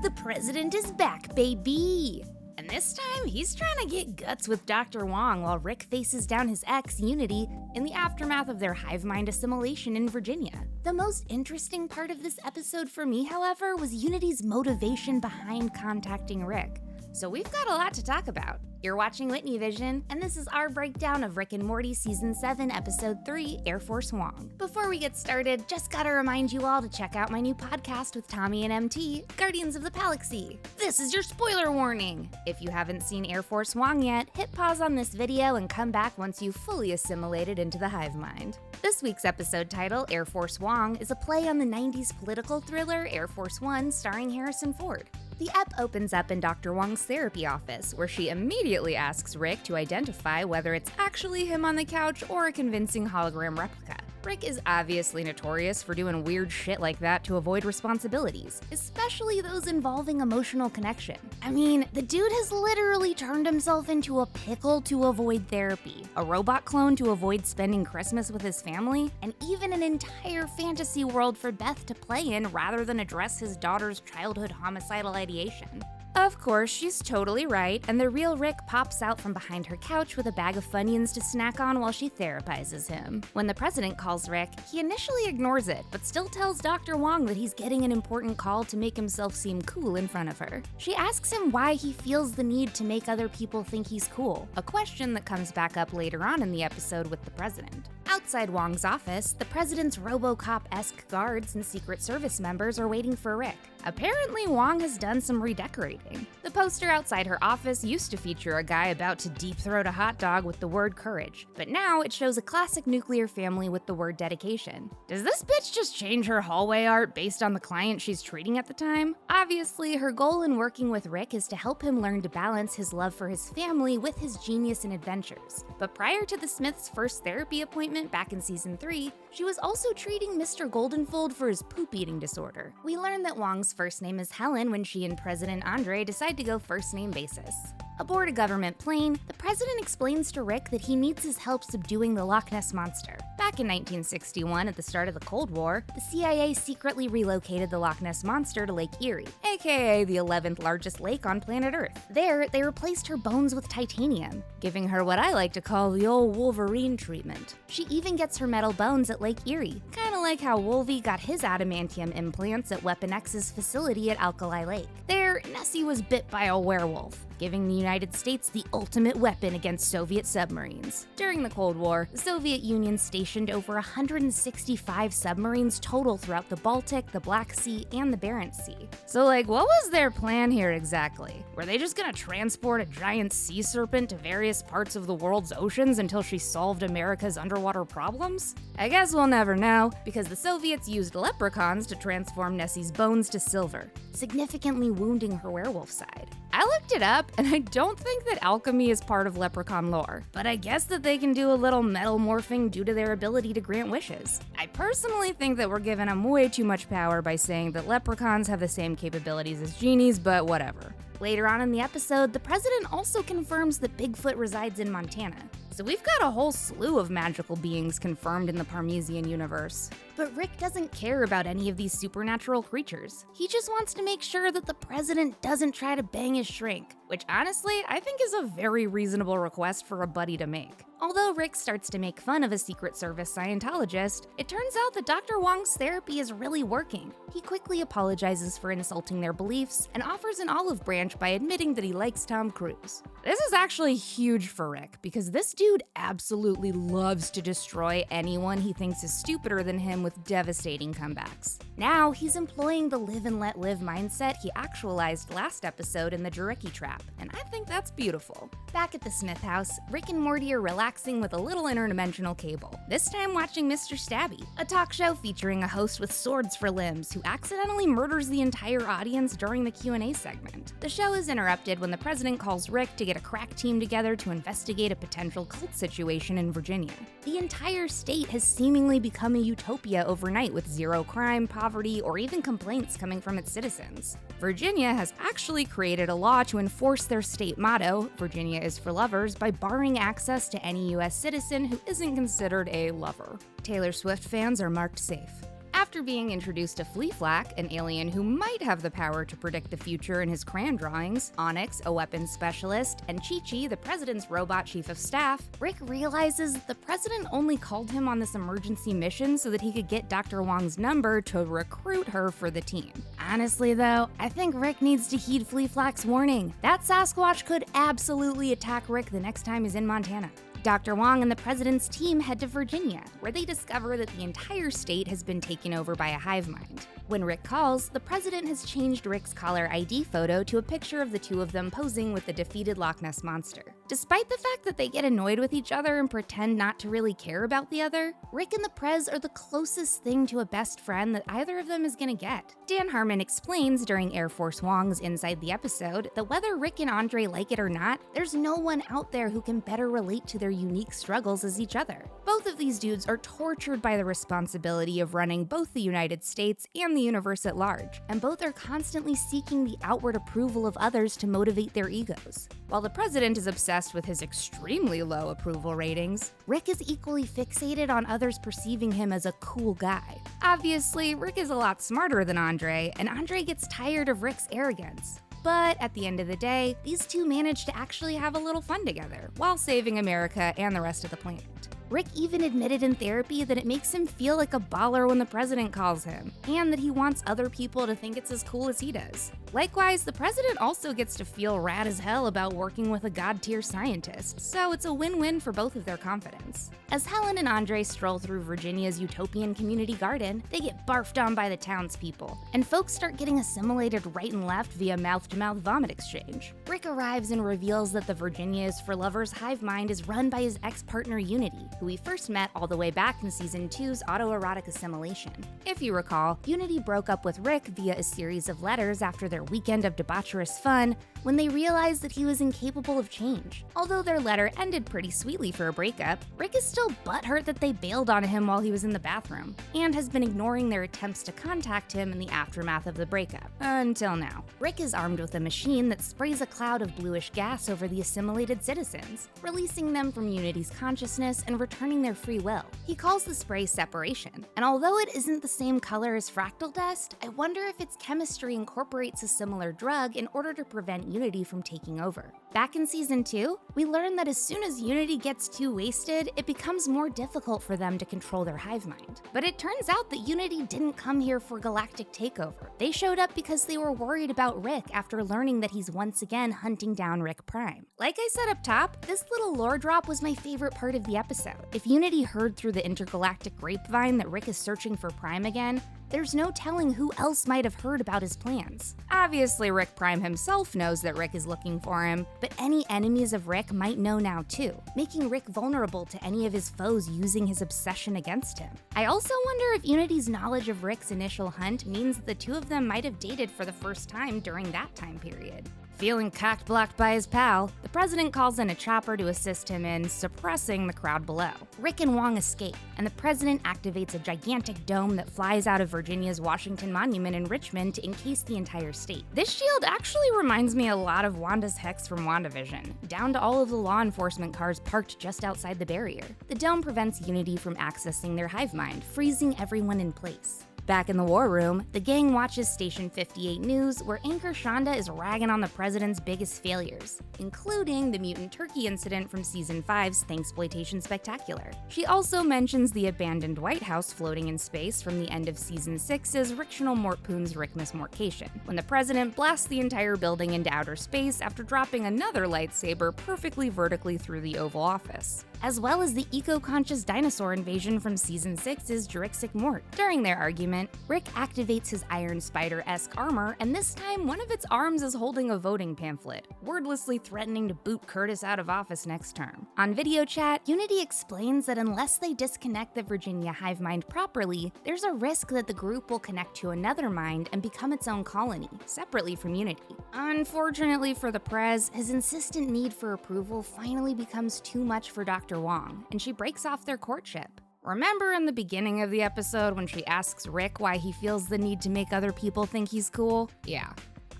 The president is back, baby! And this time, he's trying to get guts with Dr. Wong while Rick faces down his ex, Unity, in the aftermath of their hivemind assimilation in Virginia. The most interesting part of this episode for me, however, was Unity's motivation behind contacting Rick. So we've got a lot to talk about. You're watching WhitneyVision, and this is our breakdown of Rick and Morty Season 7, Episode 3, Air Force Wong. Before we get started, just gotta remind you all to check out my new podcast with Tommy and MT, Guardians of the Galaxy. This is your spoiler warning! If you haven't seen Air Force Wong yet, hit pause on this video and come back once you've fully assimilated into the hive mind. This week's episode title, Air Force Wong, is a play on the 90s political thriller Air Force One starring Harrison Ford. The ep opens up in Dr. Wong's therapy office, where she immediately asks Rick to identify whether it's actually him on the couch or a convincing hologram replica. Rick is obviously notorious for doing weird shit like that to avoid responsibilities, especially those involving emotional connection. I mean, the dude has literally turned himself into a pickle to avoid therapy, a robot clone to avoid spending Christmas with his family, and even an entire fantasy world for Beth to play in rather than address his daughter's childhood homicidal ideation. Of course, she's totally right, and the real Rick pops out from behind her couch with a bag of Funyuns to snack on while she therapizes him. When the president calls Rick, he initially ignores it, but still tells Dr. Wong that he's getting an important call to make himself seem cool in front of her. She asks him why he feels the need to make other people think he's cool, a question that comes back up later on in the episode with the president. Outside Wong's office, the president's RoboCop-esque guards and Secret Service members are waiting for Rick. Apparently, Wong has done some redecorating. The poster outside her office used to feature a guy about to deep-throat a hot dog with the word courage, but now it shows a classic nuclear family with the word dedication. Does this bitch just change her hallway art based on the client she's treating at the time? Obviously, her goal in working with Rick is to help him learn to balance his love for his family with his genius and adventures. But prior to the Smiths' first therapy appointment back in Season 3, she was also treating Mr. Goldenfold for his poop-eating disorder. We learn that Wong's first name is Helen when she and President Andre decide to go first-name basis. Aboard a government plane, the president explains to Rick that he needs his help subduing the Loch Ness Monster. Back in 1961, at the start of the Cold War, the CIA secretly relocated the Loch Ness Monster to Lake Erie, aka the 11th largest lake on planet Earth. There, they replaced her bones with titanium, giving her what I like to call the old Wolverine treatment. She even gets her metal bones at Lake Erie, kinda like how Wolvie got his adamantium implants at Weapon X's facility at Alkali Lake. There, Nessie was bit by a werewolf, giving the United States the ultimate weapon against Soviet submarines. During the Cold War, the Soviet Union stationed over 165 submarines total throughout the Baltic, the Black Sea, and the Barents Sea. So what was their plan here exactly? Were they just gonna transport a giant sea serpent to various parts of the world's oceans until she solved America's underwater problems? I guess we'll never know, because the Soviets used leprechauns to transform Nessie's bones to silver, significantly wounding her werewolf side. I looked it up, and I don't think that alchemy is part of leprechaun lore, but I guess that they can do a little metal morphing due to their ability to grant wishes. I personally think that we're giving them way too much power by saying that leprechauns have the same capabilities as genies, but whatever. Later on in the episode, the president also confirms that Bigfoot resides in Montana. So we've got a whole slew of magical beings confirmed in the Parmesian universe. But Rick doesn't care about any of these supernatural creatures. He just wants to make sure that the president doesn't try to bang his shrink, which honestly, I think is a very reasonable request for a buddy to make. Although Rick starts to make fun of a Secret Service Scientologist, it turns out that Dr. Wong's therapy is really working. He quickly apologizes for insulting their beliefs and offers an olive branch by admitting that he likes Tom Cruise. This is actually huge for Rick, because this dude absolutely loves to destroy anyone he thinks is stupider than him with devastating comebacks. Now, he's employing the live and let live mindset he actualized last episode in the Jarecki trap, and I think that's beautiful. Back at the Smith house, Rick and Morty are relaxing with a little interdimensional cable, this time watching Mr. Stabby, a talk show featuring a host with swords for limbs who accidentally murders the entire audience during the Q&A segment. The show is interrupted when the president calls Rick to get a crack team together to investigate a potential cult situation in Virginia. The entire state has seemingly become a utopia overnight with zero crime, poverty, or even complaints coming from its citizens. Virginia has actually created a law to enforce their state motto, Virginia is for lovers, by barring access to any US citizen who isn't considered a lover. Taylor Swift fans are marked safe. After being introduced to Fleaflack, an alien who might have the power to predict the future in his crayon drawings, Onyx, a weapons specialist, and Chi-Chi, the president's robot chief of staff, Rick realizes the president only called him on this emergency mission so that he could get Dr. Wong's number to recruit her for the team. Honestly though, I think Rick needs to heed Fleaflack's warning. That Sasquatch could absolutely attack Rick the next time he's in Montana. Dr. Wong and the president's team head to Virginia, where they discover that the entire state has been taken over by a hive mind. When Rick calls, the president has changed Rick's caller ID photo to a picture of the two of them posing with the defeated Loch Ness Monster. Despite the fact that they get annoyed with each other and pretend not to really care about the other, Rick and the Prez are the closest thing to a best friend that either of them is gonna get. Dan Harmon explains during Air Force Wong's Inside the Episode that whether Rick and Andre like it or not, there's no one out there who can better relate to their unique struggles as each other. Both of these dudes are tortured by the responsibility of running both the United States and the universe at large, and both are constantly seeking the outward approval of others to motivate their egos. While the president is obsessed with his extremely low approval ratings, Rick is equally fixated on others perceiving him as a cool guy. Obviously, Rick is a lot smarter than Andre, and Andre gets tired of Rick's arrogance. But at the end of the day, these two manage to actually have a little fun together, while saving America and the rest of the planet. Rick even admitted in therapy that it makes him feel like a baller when the president calls him, and that he wants other people to think it's as cool as he does. Likewise, the president also gets to feel rad as hell about working with a god-tier scientist, so it's a win-win for both of their confidence. As Helen and Andre stroll through Virginia's utopian community garden, they get barfed on by the townspeople, and folks start getting assimilated right and left via mouth-to-mouth vomit exchange. Rick arrives and reveals that the Virginia is for Lovers hive mind is run by his ex-partner Unity, who we first met all the way back in Season 2's autoerotic assimilation. If you recall, Unity broke up with Rick via a series of letters after their weekend of debaucherous fun when they realized that he was incapable of change. Although their letter ended pretty sweetly for a breakup, Rick is still butthurt that they bailed on him while he was in the bathroom, and has been ignoring their attempts to contact him in the aftermath of the breakup. Until now. Rick is armed with a machine that sprays a cloud of bluish gas over the assimilated citizens, releasing them from Unity's consciousness and returning their free will. He calls the spray separation, and although it isn't the same color as fractal dust, I wonder if its chemistry incorporates a similar drug in order to prevent Unity from taking over. Back in Season 2, we learn that as soon as Unity gets too wasted, it becomes more difficult for them to control their hive mind. But it turns out that Unity didn't come here for galactic takeover. They showed up because they were worried about Rick after learning that he's once again hunting down Rick Prime. Like I said up top, this little lore drop was my favorite part of the episode. If Unity heard through the intergalactic grapevine that Rick is searching for Prime again, there's no telling who else might have heard about his plans. Obviously, Rick Prime himself knows that Rick is looking for him, but any enemies of Rick might know now too, making Rick vulnerable to any of his foes using his obsession against him. I also wonder if Unity's knowledge of Rick's initial hunt means that the two of them might have dated for the first time during that time period. Feeling cock-blocked by his pal, the president calls in a chopper to assist him in suppressing the crowd below. Rick and Wong escape, and the president activates a gigantic dome that flies out of Virginia's Washington Monument in Richmond to encase the entire state. This shield actually reminds me a lot of Wanda's hex from WandaVision, down to all of the law enforcement cars parked just outside the barrier. The dome prevents Unity from accessing their hive mind, freezing everyone in place. Back in the war room, the gang watches Station 58 News, where anchor Shonda is ragging on the president's biggest failures, including the mutant turkey incident from Season 5's Thanksploitation Spectacular. She also mentions the abandoned White House floating in space from the end of Season 6's Rictional Mortpoon's Rickmas Mortcation, when the president blasts the entire building into outer space after dropping another lightsaber perfectly vertically through the Oval Office, as well as the eco-conscious dinosaur invasion from Season 6's Jurassic Mort. During their argument, Rick activates his Iron Spider-esque armor, and this time one of its arms is holding a voting pamphlet, wordlessly threatening to boot Curtis out of office next term. On video chat, Unity explains that unless they disconnect the Virginia hive mind properly, there's a risk that the group will connect to another mind and become its own colony, separately from Unity. Unfortunately for the Prez, his insistent need for approval finally becomes too much for Dr. Wong, and she breaks off their courtship. Remember in the beginning of the episode when she asks Rick why he feels the need to make other people think he's cool? Yeah.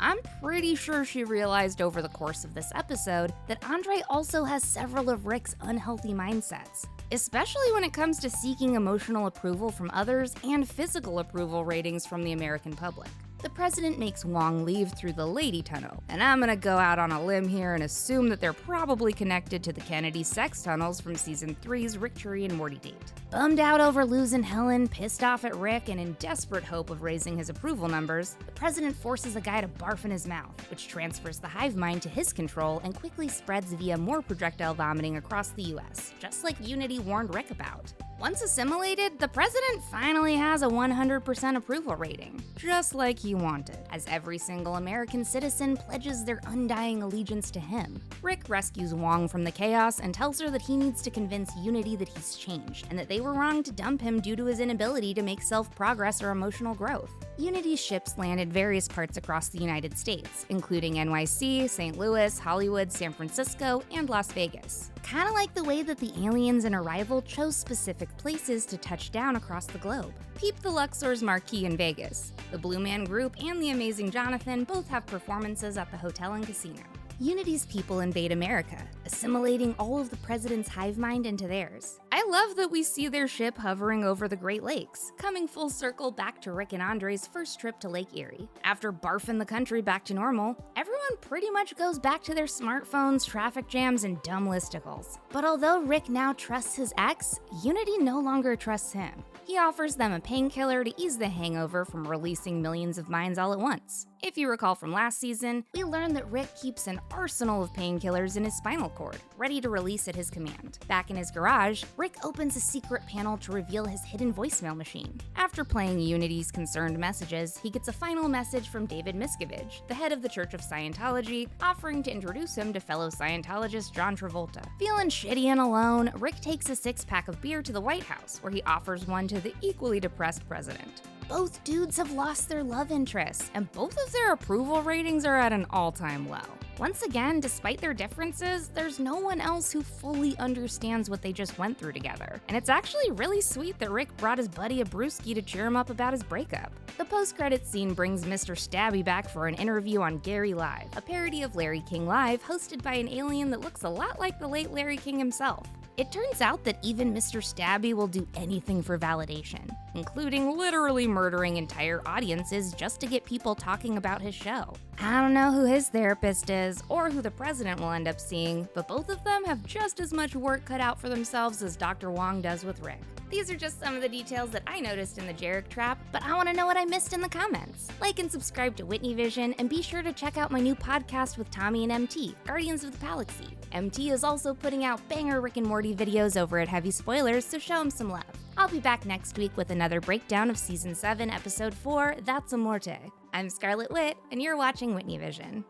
I'm pretty sure she realized over the course of this episode that Andre also has several of Rick's unhealthy mindsets. especially when it comes to seeking emotional approval from others and physical approval ratings from the American public. The president makes Wong leave through the lady tunnel, and I'm gonna go out on a limb here and assume that they're probably connected to the Kennedy sex tunnels from Season 3's Rick and Morty date. Bummed out over losing Helen, pissed off at Rick, and in desperate hope of raising his approval numbers, the president forces a guy to barf in his mouth, which transfers the hive mind to his control and quickly spreads via more projectile vomiting across the US, just like Unity warned Rick about. Once assimilated, the president finally has a 100% approval rating, just like he wanted, as every single American citizen pledges their undying allegiance to him. Rick rescues Wong from the chaos and tells her that he needs to convince Unity that he's changed, and that they were wrong to dump him due to his inability to make self-progress or emotional growth. Unity's ships landed various parts across the United States, including NYC, St. Louis, Hollywood, San Francisco, and Las Vegas. Kinda like the way that the aliens in Arrival chose specific places to touch down across the globe. Peep the Luxor's Marquee in Vegas. The Blue Man Group and the Amazing Jonathan both have performances at the hotel and casino. Unity's people invade America, assimilating all of the president's hive mind into theirs. I love that we see their ship hovering over the Great Lakes, coming full circle back to Rick and Andre's first trip to Lake Erie. After barfing the country back to normal, everyone pretty much goes back to their smartphones, traffic jams, and dumb listicles. But although Rick now trusts his ex, Unity no longer trusts him. He offers them a painkiller to ease the hangover from releasing millions of minds all at once. If you recall from last season, we learned that Rick keeps an arsenal of painkillers in his spinal cord, ready to release at his command. Back in his garage, Rick opens a secret panel to reveal his hidden voicemail machine. After playing Unity's concerned messages, he gets a final message from David Miscavige, the head of the Church of Scientology, offering to introduce him to fellow Scientologist John Travolta. Feeling shitty and alone, Rick takes a six-pack of beer to the White House, where he offers one to the equally depressed president. Both dudes have lost their love interests, and both of their approval ratings are at an all-time low. Once again, despite their differences, there's no one else who fully understands what they just went through together. And it's actually really sweet that Rick brought his buddy a brewski to cheer him up about his breakup. The post-credits scene brings Mr. Stabby back for an interview on Gary Live, a parody of Larry King Live hosted by an alien that looks a lot like the late Larry King himself. It turns out that even Mr. Stabby will do anything for validation, including literally murdering entire audiences just to get people talking about his show. I don't know who his therapist is, or who the president will end up seeing, but both of them have just as much work cut out for themselves as Dr. Wong does with Rick. These are just some of the details that I noticed in the Jarek trap, but I want to know what I missed in the comments. Like and subscribe to WhitneyVision, and be sure to check out my new podcast with Tommy and MT, Guardians of the Galaxy. MT is also putting out banger Rick and Morty videos over at Heavy Spoilers, so show him some love. I'll be back next week with another breakdown of Season 7, Episode 4, That's a Morte. I'm Scarlet Wit, and you're watching WhitneyVision.